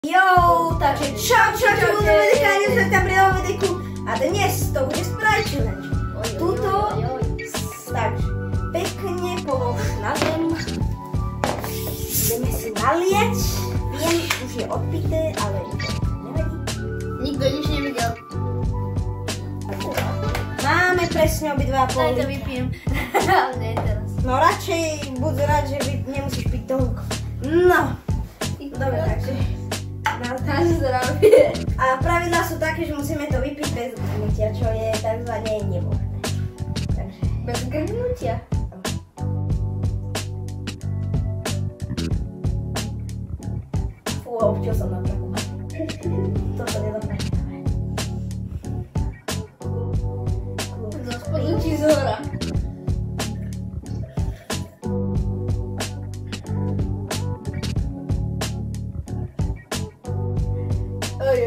Jo, takže čau, Medikani, sme tam pri novom videjku a dnes to bude Sprite Challenge. Tuto, takže pekne polož na zem, ideme si naliať, viem, už je odpité, ale nevadí. Nikto nič nevidel. Máme presne obidva Daj poli. to vypijem, ale nie teraz. No radšej buď rád, že nemusíš piť toľko. No, dobre, takže. Na zdravie. A pravidlá sú také, že musíme to vypiť bez grnutia, čo je takzvané nemožné. Takže... Bez grnutia. Fú, občil som na traku. Toto nedokáže. Zo spodu či z hora. Oj.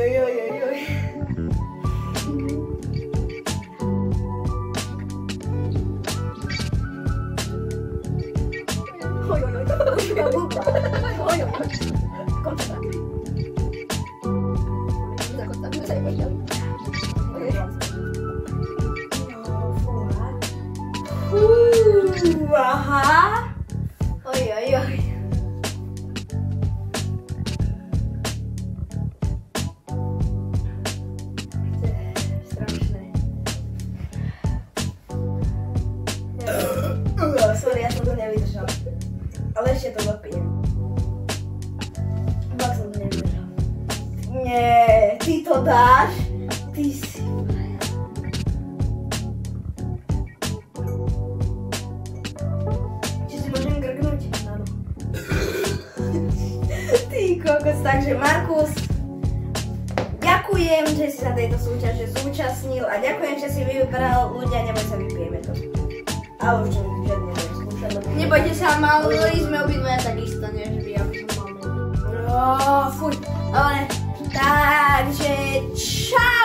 Aha. Oj. Strašné. Sorry, ja som to nevydržal. Ale ešte to dopijem. Fakt som to nevydržal. Nie, ty to dáš? Ty si... Či si môžem grgnúť? Áno. Ty kokos, takže Markus, ďakujem, že si sa tejto súťaže zúčastnil a ďakujem, že si vybral ľudia, neboj sa, vypijeme to. Ale už žiadne nebudem skúšať. Nebojte sa, mali sme obidvaja takisto, než vy, aby som mal. No, fuj. Dobre, takže čau!